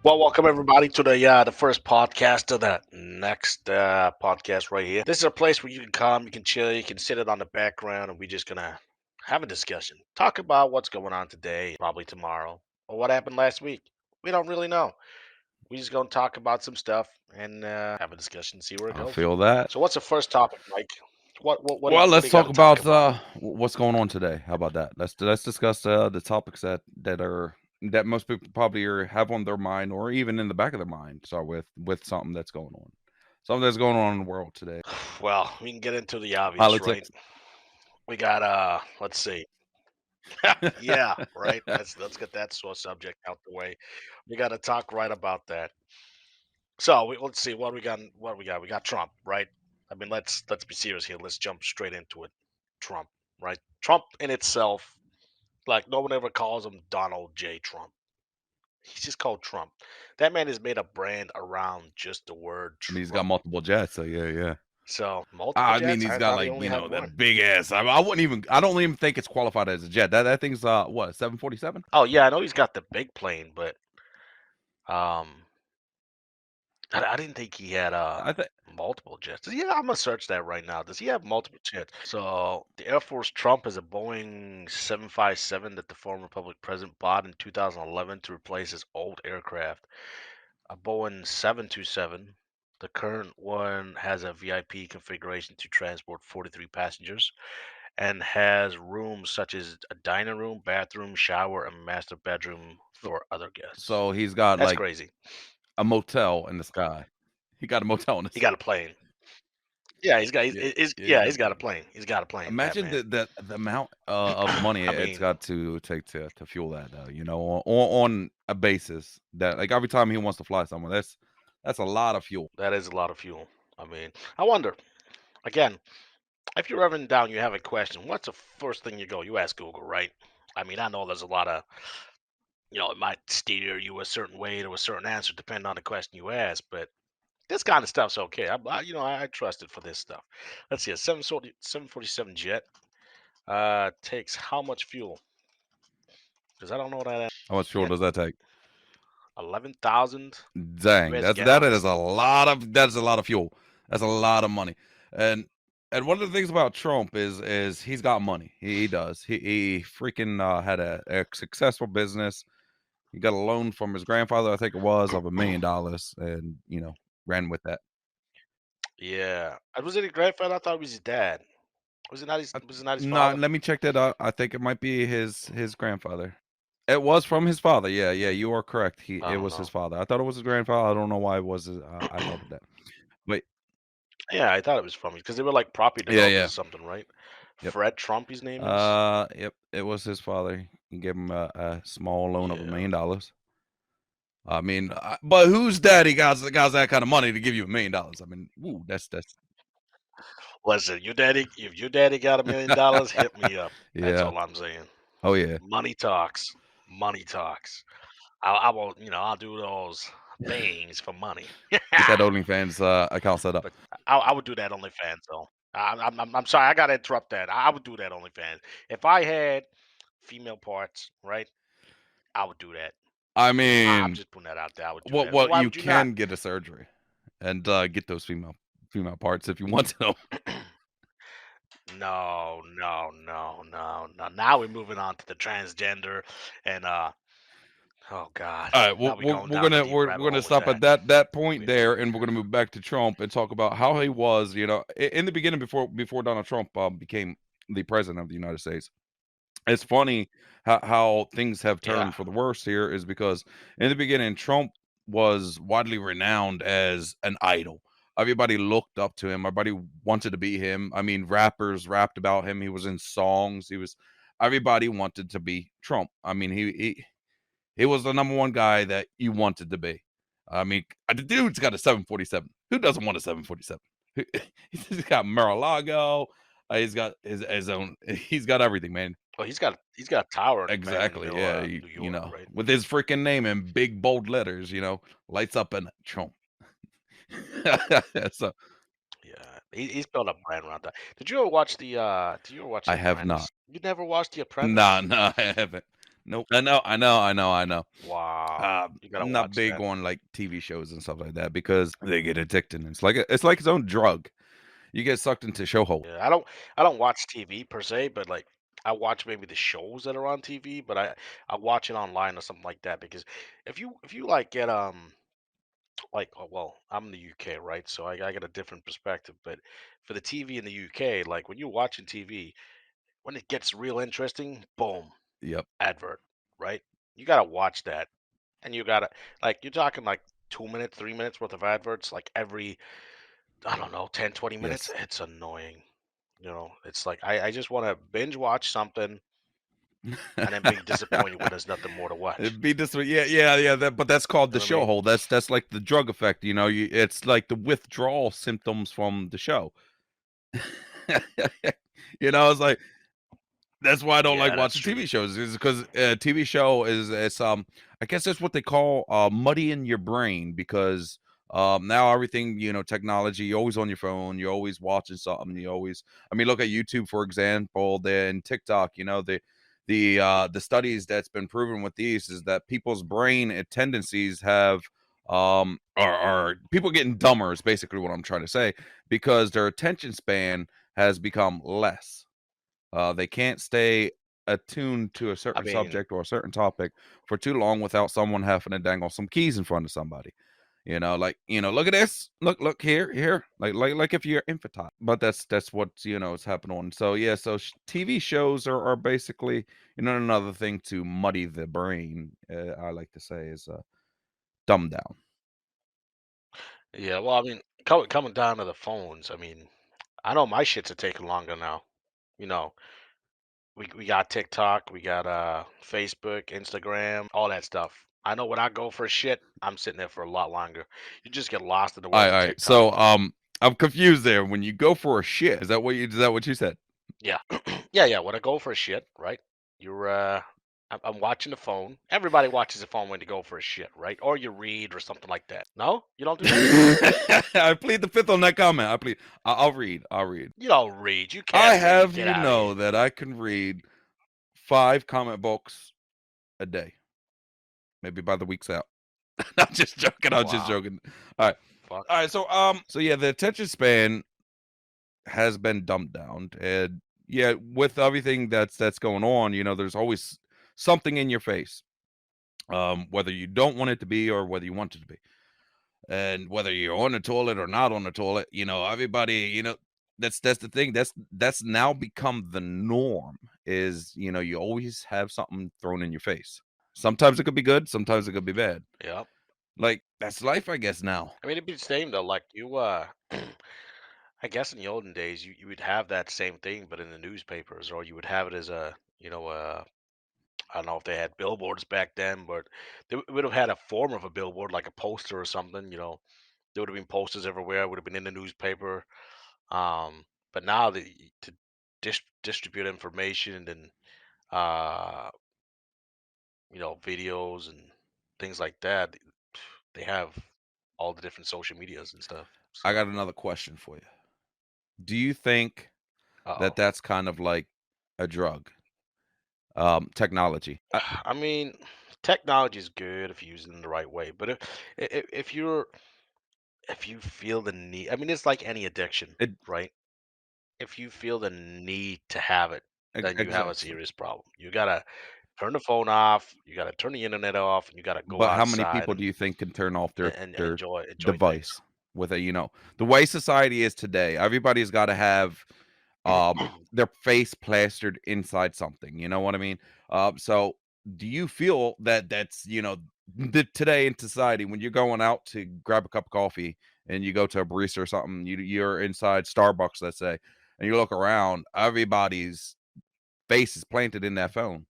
Well, welcome everybody to the first podcast of the next podcast right here. This is a place where you can come, you can chill, you can sit it on the background, and we're just gonna have a discussion, talk about what's going on today, probably tomorrow, or what happened last week. We don't really know. We just gonna talk about some stuff and have a discussion, see where it I goes. feel that. So, what's the first topic, Mike? What do Well, let's you got talk to talk about about? what's going on today. How about that? Let's discuss the topics that most people probably have on their mind or even in the back of their mind. Start with something that's going on in the world today. Well, we can get into the obvious, right? Politics. We got let's see. Yeah, right. Let's get that sore subject out the way. We got to talk right about that. So let's see what we got. What we got? We got Trump, right? I mean, let's be serious here. Let's jump straight into it. Trump, right? Trump in itself, like no one ever calls him Donald J. Trump. He's just called Trump. That man has made a brand around just the word I mean, he's got Trump. multiple jets, so yeah. So multiple I mean, jets. he's I got thought he like only had one. that big ass. I wouldn't even. I don't even think it's qualified as a jet. That thing's what 747. Oh yeah, I know he's got the big plane, but um, I didn't think he had I think multiple jets. Yeah, I'm gonna search that right now. Does he have multiple jets? So the Air Force Trump has a Boeing 757 that the former Republic president bought in 2011 to replace his old aircraft. A Boeing 727. The current one has a VIP configuration to transport 43 passengers and has rooms such as a dining room, bathroom, shower, and master bedroom for other guests. so. He's got That's like crazy. a motel in the sky. He got a motel in the He sky. got a plane. Yeah, he's got Yeah, yeah, he's yeah, got he's a got a plane. plane. He's got a plane, that Imagine man. the amount of money I it's mean, got to take to fuel that, on a basis that like every time he wants to fly somewhere, that's a lot of fuel. that is a lot of fuel. I mean, I wonder, again, if you're ever in doubt, you have a question, what's the first thing you go? You ask Google, right? I mean, I know there's a lot of, it might steer you a certain way to a certain answer depending on the question you ask, but this kind of stuff's okay. I trust it for this stuff. Let's see, a 747 jet takes how much fuel? Because I don't know that How much fuel yet. does that take? 11,000 Dang, U.S. that gallons. is a lot of fuel. That's a lot of money. And and one of the things about Trump is he's got money. He does. He freaking had a successful business. He got a loan from his grandfather, I think it was, of $1 million, and ran with that. Yeah. Was it his grandfather? I thought it was his dad. Uh, Was it not his No, father? let me check that out. I think it might be his grandfather. It was from his father. Yeah, you are correct. I It don't was his know. father. I thought it was his grandfather. I don't know why it was. I thought of that. But Yeah, I thought it was from me because they were like property developers yeah, or something, right? yep. Fred Trump, his name is. Yep. It was his father. He gave him a small loan of a Yeah. million dollars. I mean, but whose daddy got that kind of money to give you $1 million? I mean, ooh, that's Listen, if your daddy got $1 million, hit me up. That's yeah. all I'm saying. Oh yeah. Money talks. Money talks. I won't, I'll do those things for money. Get that OnlyFans account set up. But I would do that OnlyFans though. I'm sorry, I gotta interrupt that. I would do that OnlyFans if I had female parts, right? I would do that. I I'm mean, just putting that out there. I would do what that. Why you would you not? can get a surgery and get those female parts if you want to. No, no, no, no, no. Now we're moving on to the transgender, and oh god, All right, now we're going down the deep we're rabbit gonna hole with stop at that. that point We need. there, and we're gonna move back to Trump and talk about how he was, in the beginning before Donald Trump became the president of the United States. It's funny how things have Yeah, turned for the worse here is because in the beginning Trump was widely renowned as an idol. Everybody looked up to him. Everybody wanted to be him. I mean, rappers rapped about him. He was in songs. Everybody wanted to be Trump. I mean, he was the number one guy that you wanted to be. I mean, the dude's got a 747. Who doesn't want a 747? He's got Mar-a-Lago. He's got his own. He's got everything, man. well, he's got a tower, man, in the Exactly. middle Yeah. of New York, right? With his freaking name in big bold letters, lights up in Trump. So Yeah, he's built a brand around that. Did you ever watch The I have not. Apprentice? You never watched The Nah, Apprentice? nah, I haven't. Nope. I know. Wow, you gotta Not watch big that. on like TV shows and stuff like that because they get addicted. It's like its own drug. You get sucked into show hole. Yeah, I don't watch TV per se, but like I watch maybe the shows that are on TV, but I watch it online or something like that because if you like get like well, I'm in the UK, right? So I get a different perspective, but for the TV in the UK, like when you're watching TV, when it gets real interesting, boom, Yep. advert, right? You gotta watch that, and you gotta like you're talking like 2 minutes, 3 minutes worth of adverts, like every I don't know 10, 20 minutes. Yes. It's annoying. It's like I just want to binge watch something and then be disappointed when there's nothing more to watch. It'd be this way. Yeah, yeah, yeah. But that's called You the know what I show mean? hole. That's like the drug effect. It's like the withdrawal symptoms from the show. It's like that's why I don't like Yeah, that's watching true. TV shows is because TV show is it's I guess that's what they call muddying your brain because now everything technology you're always on your phone, you're always watching something, you always I mean look at YouTube for example, then TikTok, the studies that's been proven with these is that people's brain tendencies have are people getting dumber is basically what I'm trying to say because their attention span has become less. They can't stay attuned to a I certain mean, subject or a certain topic for too long without someone having to dangle some keys in front of somebody. Look at this, look here, like if you're infantile. But that's what's happening. So yeah, so TV shows are basically another thing to muddy the brain. I like to say is dumb down. yeah. Well, I mean, coming down to the phones. I mean, I know my shits are taking longer now. You know, we got TikTok, we got Facebook, Instagram, all that stuff. I know when I go for a shit, I'm sitting there for a lot longer. You just get lost in the world of All right. TikTok. So I'm confused there. When you go for a shit, is that what you said? Yeah, yeah, yeah. When I go for a shit, right? You're I'm watching the phone. Everybody watches the phone when they go for a shit, right? Or you read or something like that. No, you don't do that. I plead the fifth on that comment. I'll read. I'll read. You don't read. You I can't read. have Get you out of know here. that I can read 5 comic books a day, maybe by the week's out. I'm just joking. I'm just Wow. joking. All right. Fuck. All right. So yeah, the attention span has been dumbed down, and yeah, with everything that's going on, there's always something in your face, whether you don't want it to be or whether you want it to be. And whether you're on the toilet or not on the toilet, everybody, that's the thing. That's now become the norm. Is you always have something thrown in your face. Sometimes it could be good, sometimes it could be bad. Yeah. Like that's life, I guess now. I mean, it'd be the same though. Like you, I guess in the olden days, you would have that same thing, but in the newspapers, or you would have it as I don't know if they had billboards back then, but they would have had a form of a billboard, like a poster or something. There would have been posters everywhere. Would have been in the newspaper. But now to distribute information and uh, videos and things like that, they have all the different social medias and stuff. I So, got another question for you. Do you think that uh-oh. that's kind of like a drug? Technology. I mean, technology is good if you use it in the right way, but if you feel the need, I mean, it's like any addiction, It right? If you feel the need to have it, then you have a exactly. serious problem. You gotta turn the phone off, you gotta turn the internet off, and you gotta go But how many outside people do you think can turn off their and their enjoy things. device with the way society is today? Everybody's got to have their face plastered inside something. You know what I mean? So do you feel that today in society when you're going out to grab a cup of coffee and you go to a barista or something, you're inside Starbucks, let's say, and you look around, everybody's face is planted in that phone.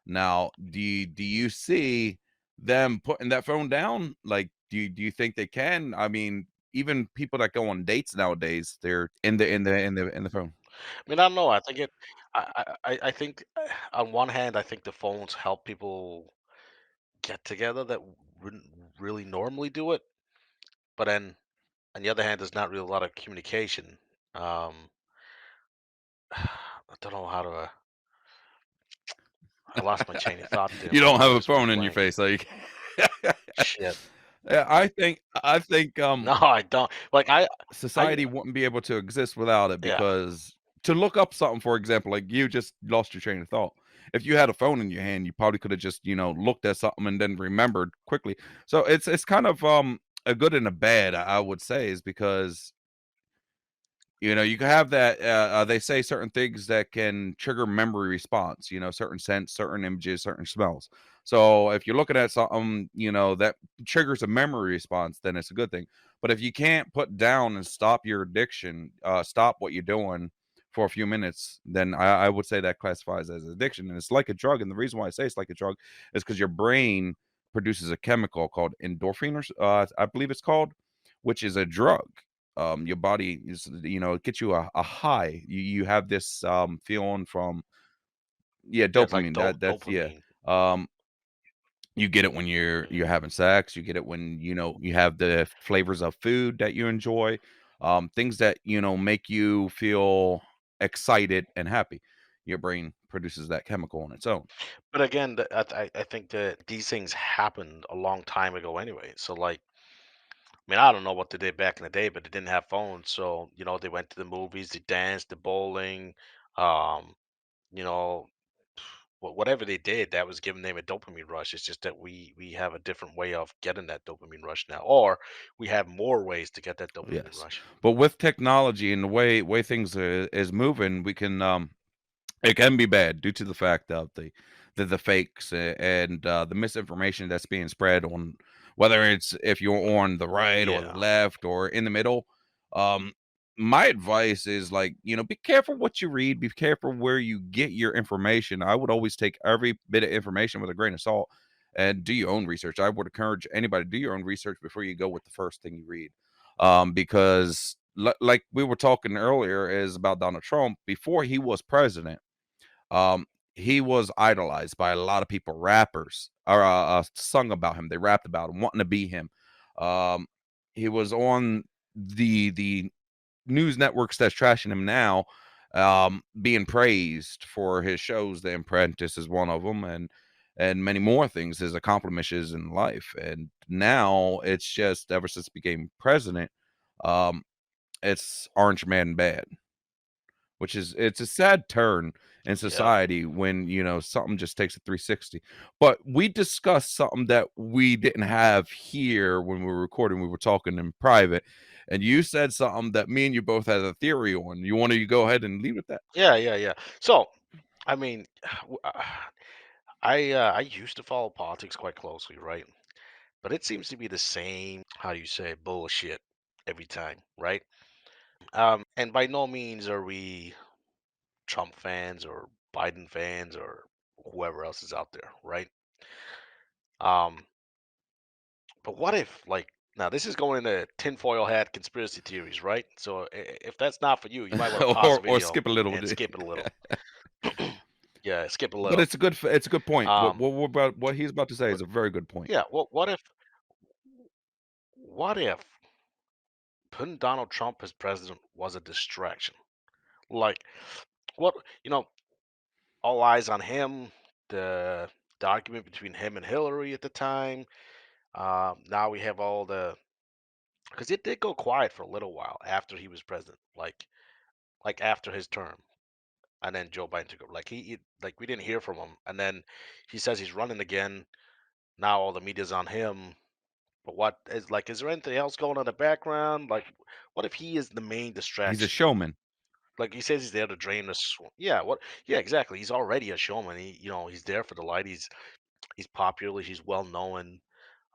Now, do you see them putting that phone down? Like, do you think they can? I mean, even people that go on dates nowadays, they're in the phone. I mean, I don't know. I think it. I think on one hand, I think the phones help people get together that wouldn't really normally do it, but then on the other hand, there's not really a lot of communication. Um, I don't know how to. I lost my chain of thought there, You my don't have mind a just went phone in your blank. face, like Shit. yeah, I think, No, I don't. Like, I society wouldn't be able to exist without it yeah. because to look up something, for example, like you just lost your train of thought. If you had a phone in your hand, you probably could have just, looked at something and then remembered quickly. So it's kind of a good and a bad, I would say, is because you can have that. They say certain things that can trigger memory response. Certain scents, certain images, certain smells. So if you're looking at something, that triggers a memory response, then it's a good thing. But if you can't put down and stop your addiction, stop what you're doing for a few minutes, then I would say that classifies as addiction, and it's like a drug. And the reason why I say it's like a drug is because your brain produces a chemical called endorphin, or I believe it's called, which is a drug. Your body is, it gets you a high. You have this feeling from, yeah, Yeah, it's like dopamine. That's, yeah. dopamine. Um, you get it when you're having sex. You get it when you have the flavors of food that you enjoy, things that make you feel excited and happy. Your brain produces that chemical on its own. But again, I think that these things happened a long time ago anyway. So, like, I mean, I don't know what they did back in the day, but they didn't have phones. So, they went to the movies, they danced, the bowling, um, you know, whatever they did, that was giving them a dopamine rush. It's just that we have a different way of getting that dopamine rush now, or we have more ways to get that dopamine Yes, rush. but with technology and the way things is moving, we can it can be bad due to the fact of the fakes and the misinformation that's being spread on, whether it's if you're on the right or the Yeah. left or in the middle. Um, my advice is, like, be careful what you read, be careful where you get your information. I would always take every bit of information with a grain of salt and do your own research. I would encourage anybody to do your own research before you go with the first thing you read. Because like we were talking earlier is about Donald Trump before he was president. um, he was idolized by a lot of people, rappers, or sung about him. They rapped about him, wanting to be him. Um, he was on the news networks that's trashing him now, being praised for his shows. The Apprentice is one of them, and many more things. His accomplishments in life, and now it's just ever since he became president, um, it's Orange Man bad, which is it's a sad turn in Yeah. society when something just takes a 360. But we discussed something that we didn't have here when we were recording. We were talking in private, and you said something that me and you both had a theory on. You want to go ahead and leave with that? Yeah, yeah, yeah. So, I mean, I used to follow politics quite closely, right? But it seems to be the same, how do you say, bullshit every time, right? And by no means are we Trump fans or Biden fans or whoever else is out there, right? Um, but what if, like, now this is going into tinfoil hat conspiracy theories, right? So if that's not for you, you might want to pause the or video skip a little and bit. skip it a little. Yeah, skip a But little. it's a good point. What Um, what we're about what he's about to say but is a very good point. yeah, what if putting Donald Trump as president was a distraction? Like, what you know, all eyes on him. The argument between him and Hillary at the time. Now we have all the because it did go quiet for a little while after he was president, like after his term, and then Joe Biden took over. Like like we didn't hear from him, and then he says he's running again. Now all the media's on him. But what is like? Is there anything else going on in the background? Like, what if he is the main He's a distraction? showman. Like he says he's there to drain the yeah, what yeah, exactly. He's already a showman. He's there for the light. He's popular, he's well known.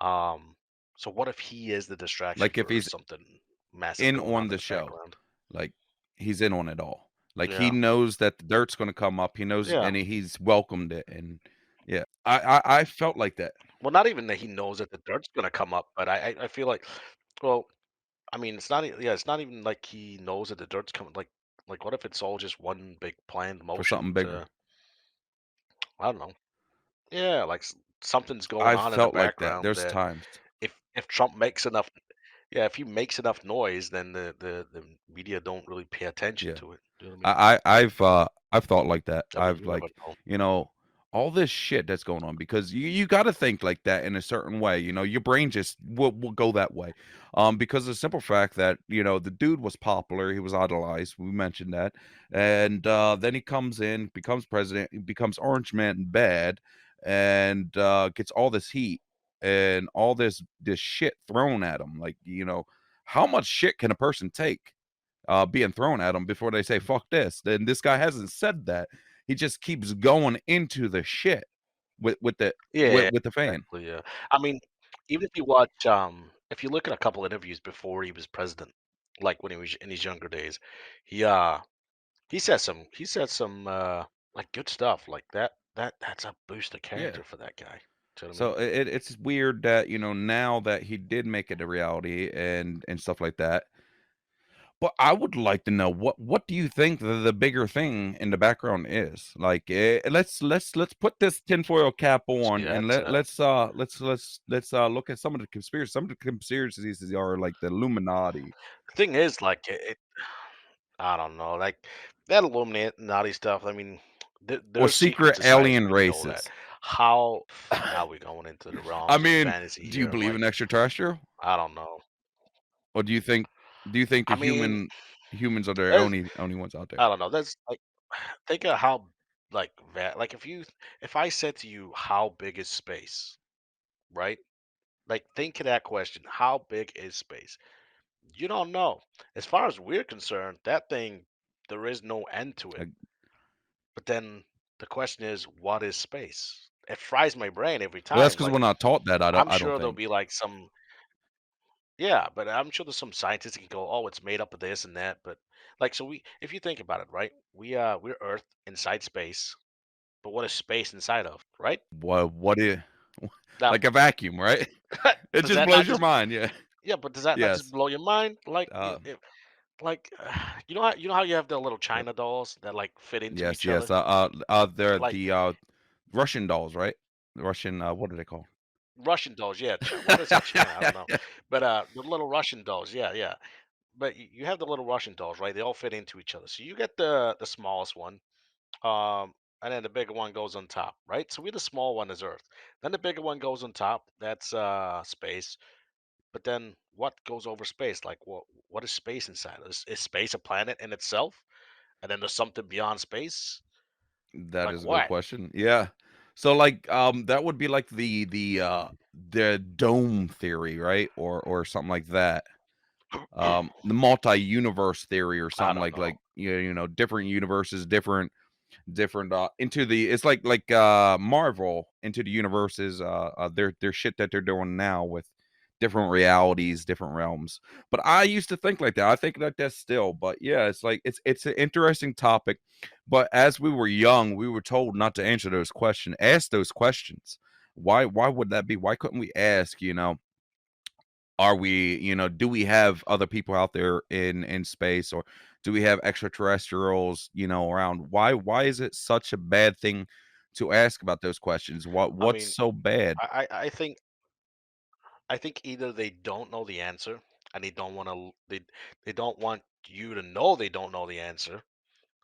Um so what if he is the distraction Like if for he's something massive in going on on in the the show. background? Like, he's in on it all. Like, he Yeah. knows that the dirt's gonna come up. He knows, Yeah. and he's welcomed it, and yeah. I felt like that Well, not even that he knows that the dirt's gonna come up, but I feel like well, I mean it's not yeah, it's not even like he knows that the dirt's coming like what if it's all just one big planned for motion something bigger. to I don't know. Yeah, like something's going I on in the felt like that. background There's that times. if Trump makes enough yeah, if he makes enough noise, then the media don't really pay attention Yeah. to it. Do you know what I mean? I've thought like that. I mean, I've you never like, know. you know, all this shit that's going on because you got to think like that in a certain way. You know, your brain just will go that way. Because of the simple fact that, you know, the dude was popular, he was idolized. We mentioned that. And then he comes in, becomes president, he becomes Orange Man bad, and gets all this heat and all this shit thrown at him. Like, you know, how much shit can a person take being thrown at them before they say fuck this? Then this guy hasn't said that. He just keeps going into the shit with the Yeah, with the fan. exactly. Yeah, I mean, even if you watch, if you look at a couple interviews before he was president, like when he was in his younger days, he uh he said some like good stuff like that's a boost of Yeah. character for that guy. Do you know what I So mean? it's weird that, you know, now that he did make it a reality and stuff like that. But I would like to know what do you think the bigger thing in the background is? Like, let's put this tinfoil cap See, on and that's let's look at some of the conspiracies. Some of the conspiracies are like the Illuminati the thing is like I don't know, like that Illuminati stuff. I mean, or there's secret secret societies. alien We know that. races. How now we're going into the I realms of mean, fantasy do you here. believe Like in extraterrestrial? I don't know. Or do you think the I mean, humans are the there's only ones out there? I don't know. That's like think of how like that. Like if I said to you, how big is space? Right? Like think of that question. How big is space? You don't know. As far as we're concerned, that thing there is no end to it. Like, But then the question is, what is space? It fries my brain every well, that's time. because Like we're not taught that. I'm I don't sure there'll think. be like some yeah, but I'm sure there's some scientists that can go, oh, it's made up of this and that. But like so we if you think about it, right? We're Earth inside space, but what is space inside of, right? What is Now like a vacuum, right? It does just that not blows your just mind. Yeah. yeah, but does that not just Yes. blow your mind? Like Uh, like you know how you have the little yep. China dolls that like fit into Yes. each Yes. other? They're Like the Russian dolls, right? The Russian. What are they called? Russian dolls, yeah. Why did I say China? I don't know. But the little Russian dolls, yeah, yeah. But you have the little Russian dolls, right? They all fit into each other. So you get the smallest one, and then the bigger one goes on top, right? So we the small one is Earth. Then the bigger one goes on top. That's space. But then what goes over space? Like what is space inside? Is space a planet in itself? And then there's something beyond space? That Like is a good what? question. Yeah. So like that would be like the dome theory, right? Or something like that. The multi-universe theory or I something don't know. like you know different universes, different into the it's like Marvel into the universes their shit that they're doing now with different realities, different realms. But I used to think like that. I think like that still. But yeah, it's like it's an interesting topic. But as we were young, we were told not to answer those questions. Ask those questions. Why would that be? Why couldn't we ask, you know, are we, you know, do we have other people out there in space, or do we have extraterrestrials, you know, around? Why is it such a bad thing to ask about those questions? I What's mean, so bad? I think either they don't know the answer and they don't want to they don't want you to know they don't know the answer,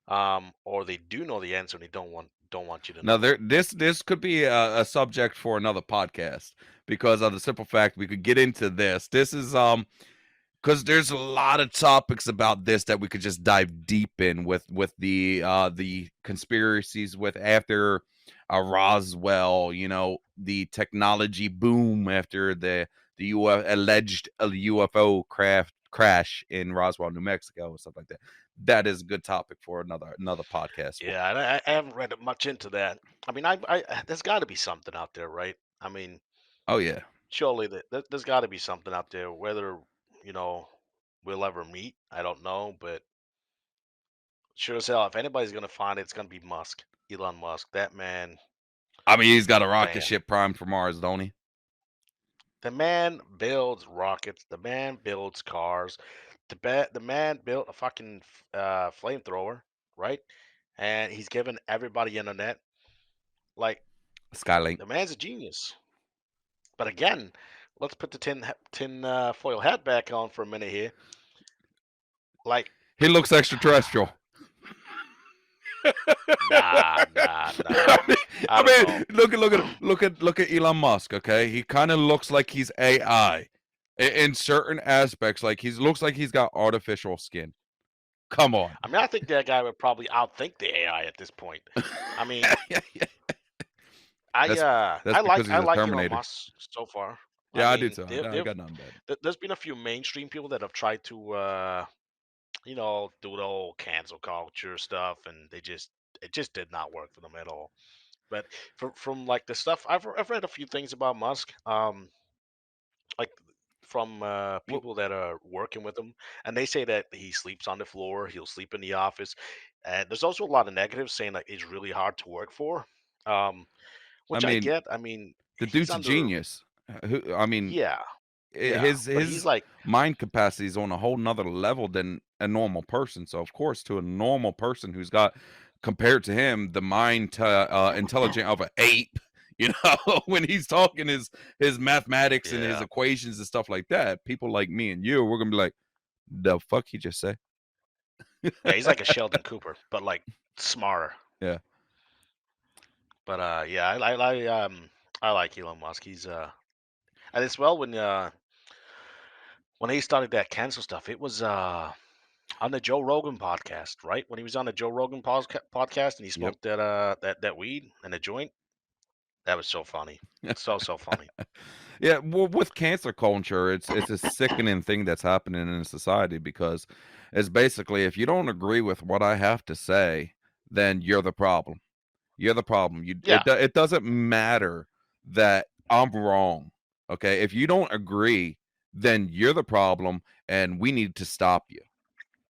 or they do know the answer and they don't want you to Now know it. there this could be a subject for another podcast because of the simple fact we could get into this. This is because there's a lot of topics about this that we could just dive deep in with the conspiracies with after Roswell, you know, the technology boom after the alleged UFO crash in Roswell, New Mexico, and stuff like that. That is a good topic for another podcast. For Yeah, and I haven't read much into that. I mean, there's got to be something out there, right? I mean, oh yeah, surely there's got to be something out there. Whether you know we'll ever meet, I don't know, but sure as hell, if anybody's gonna find it, it's gonna be Musk, Elon Musk. That man, I mean he's got a rocket man, ship primed for Mars, don't he? the man builds rockets. The man builds cars. The man built a fucking flamethrower, right? And he's given everybody internet. Like Skylink. the man's a genius. But again, let's put the tin foil hat back on for a minute here. Like He looks extraterrestrial. Nah, nah, nah. I mean, I don't know. look at Elon Musk. Okay, he kind of looks like he's AI in certain aspects. Like he looks like he's got artificial skin. Come on. I mean, I think that guy would probably outthink the AI at this point. I mean, That's that's because I he's a like Elon Terminator. Musk so far. I Yeah, I do mean, too. I got nothing bad. there's been a few mainstream people that have tried to do the whole cancel culture stuff, and it just did not work for them at all. But from like the stuff I've read a few things about Musk, like from Well, people that are working with him, and they say that he sleeps on the floor, he'll sleep in the office, and there's also a lot of negatives saying that he's really hard to work for, um, I which I mean, get. I mean, the he's dude's a under, genius. I mean, yeah, yeah, but he's his like, mind capacity is on a whole nother level than a normal person. So of course, to a normal person who's got compared to him the mind to intelligent of an ape, you know, when he's talking his mathematics and his yeah, equations and stuff like that, people like me and you, we're gonna be like, the fuck he just say? yeah, he's like a Sheldon Cooper, but like smarter. Yeah. But yeah, I like Elon Musk. And it's well when he started that cancel stuff, it was on the Joe Rogan podcast, right? When he was on the Joe Rogan podcast and he Yep. smoked that weed and a joint, that was so funny, so funny. Yeah, well, with cancer culture, it's a sickening thing that's happening in society because it's basically if you don't agree with what I have to say, then you're the problem. You're the problem. Yeah, It doesn't matter that I'm wrong. Okay, if you don't agree, then you're the problem, and we need to stop you.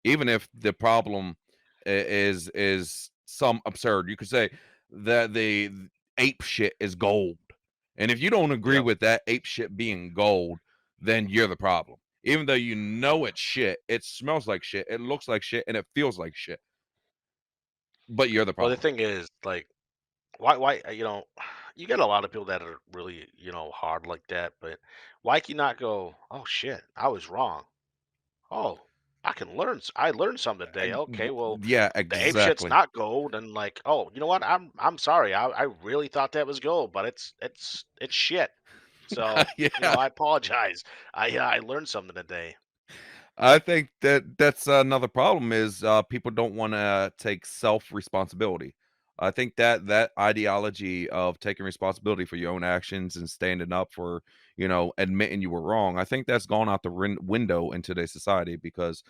Even if the problem is some absurd, you could say that the ape shit is gold, and if you don't agree yep. with that ape shit being gold, then you're the problem. Even though you know it's shit, it smells like shit, it looks like shit, and it feels like shit, but you're the Well, the problem. thing is, like, why you get a lot of people that are really hard like that, but why can you not go? Oh shit, I was wrong. Oh, I learned something today. Okay, well, Yeah, the ape shit's exactly. not gold, and like, oh, you know what? I'm sorry. I really thought that was gold, but it's shit. So, Yeah, I apologize. I learned something today. I think that that's another problem is people don't want to take self responsibility. I think that that ideology of taking responsibility for your own actions and standing up for, admitting you were wrong, I think that's gone out the window in today's society because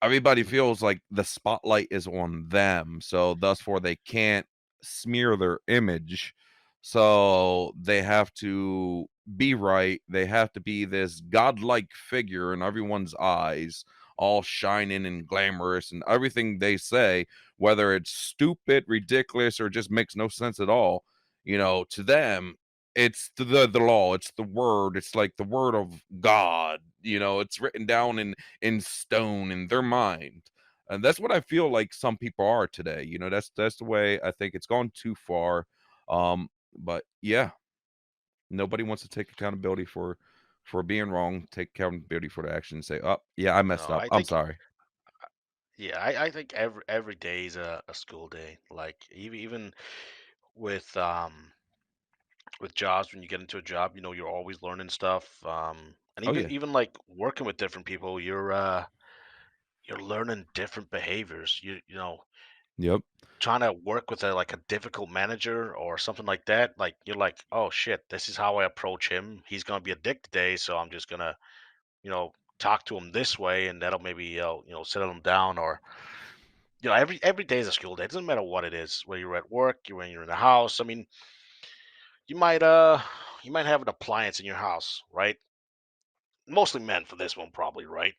everybody feels like the spotlight is on them, so thus for they can't smear their image. So they have to be right. They have to be this godlike figure in everyone's eyes, all shining and glamorous, and everything they say, whether it's stupid, ridiculous, or just makes no sense at all, to them, it's the law, it's the word, it's like the word of God, it's written down in stone in their mind. And that's what I feel like some people are today. That's the way I think it's gone too far. But yeah, nobody wants to take accountability for being wrong, take accountability for the action and say, "Oh, yeah, I messed No, up. I I'm think sorry." yeah, I think every day is a school day. Like even with jobs, when you get into a job, you're always learning stuff. And Oh even yeah. like working with different people, you're learning different behaviors. Yep. Trying to work with a difficult manager or something like that. Like you're like, oh shit, this is how I approach him. He's gonna be a dick today, so I'm just gonna talk to him this way, and that'll maybe settle him down. Or every day is a school day. It doesn't matter what it is. Whether you're at work, when you're in the house. I mean, you might uh you might have an appliance in your house, right? Mostly men for this one, probably, right?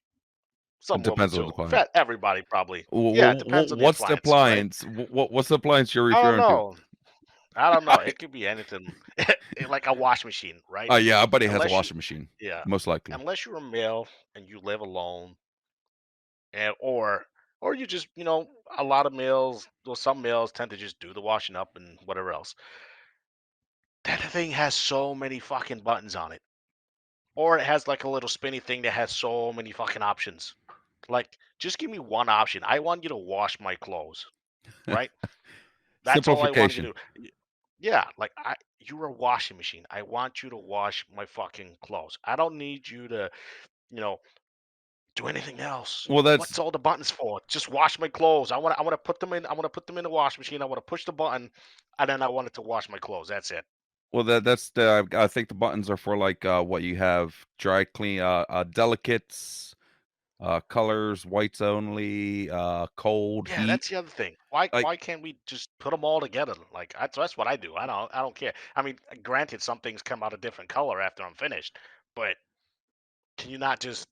It Some women depends on the too. client. Everybody probably. Yeah, it depends on the What's the appliance, right? appliance? What's the appliance you're I don't referring to? know. I don't know. It could be anything. Like a washing machine, right? Oh yeah, I bet he has a Unless you, washing machine, yeah, most likely. unless you're a male and you live alone, and or you just, a lot of males, well, some males tend to just do the washing up and whatever else. That thing has so many fucking buttons on it. Or it has like a little spinny thing that has so many fucking options. Like, just give me one option. I want you to wash my clothes. right? That's all I wanted you Simplification. to do. Yeah, like you're a washing machine. I want you to wash my fucking clothes. I don't need you to, you know, do anything else. Well, that's What's all the buttons for? Just wash my clothes. I want to put them in. I want to put them in the washing machine. I want to push the button, and then I want it to wash my clothes. That's it. that's the I think the buttons are for like what you have dry clean delicates, colors, whites only, cold, Yeah, heat. that's the other thing. Why Like, why can't we just put them all together? Like that's what I do. I don't care. I mean, granted, some things come out a different color after I'm finished, but can you not just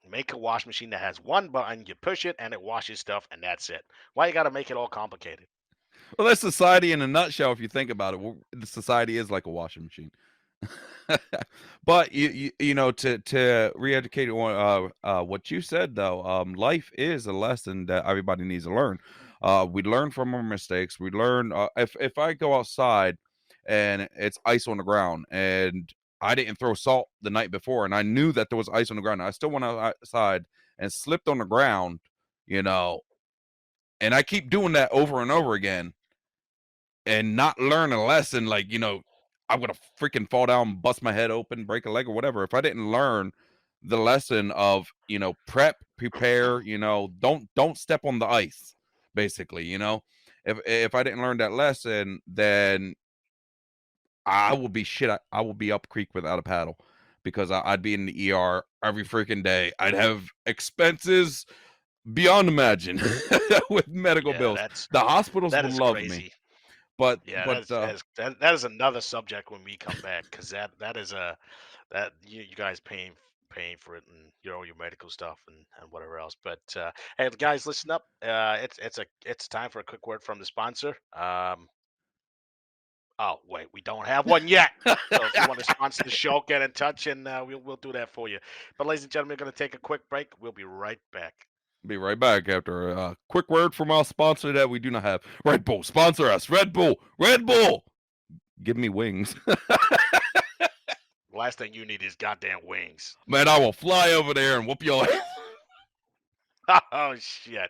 make a wash machine that has one button, you push it and it washes stuff and that's it? Why you got to make it all complicated? well, that's society in a nutshell if you think about it. The society is like a washing machine. But you know, to re-educate on what you said though, life is a lesson that everybody needs to learn. We learn from our mistakes. We learn if I go outside and it's ice on the ground and I didn't throw salt the night before and I knew that there was ice on the ground, I still went outside and slipped on the ground, you know, and I keep doing that over and over again and not learn a lesson, like, I'm gonna freaking fall down, bust my head open, break a leg or whatever. If I didn't learn the lesson of, prep, prepare, don't step on the ice, basically, If I didn't learn that lesson, then I will be shit. I will be up creek without a paddle because I'd be in the ER every freaking day. I'd have expenses beyond imagine with medical Yeah, bills. The hospitals that will is love me, crazy. but Yeah, but that is another subject when we come back because that is a that you guys paying for it and your medical stuff and whatever else. But hey, guys, listen up. It's time for a quick word from the sponsor. Oh wait, we don't have one yet. So if you want to sponsor the show, get in touch and we'll do that for you. But ladies and gentlemen, we're going to take a quick break. We'll be right back. be right back after a quick word from our sponsor that we do not have. Red Bull, sponsor us. Red Bull, Red Bull, give me wings. Last thing you need is goddamn wings. Man, I will fly over there and whoop your ass. Oh shit.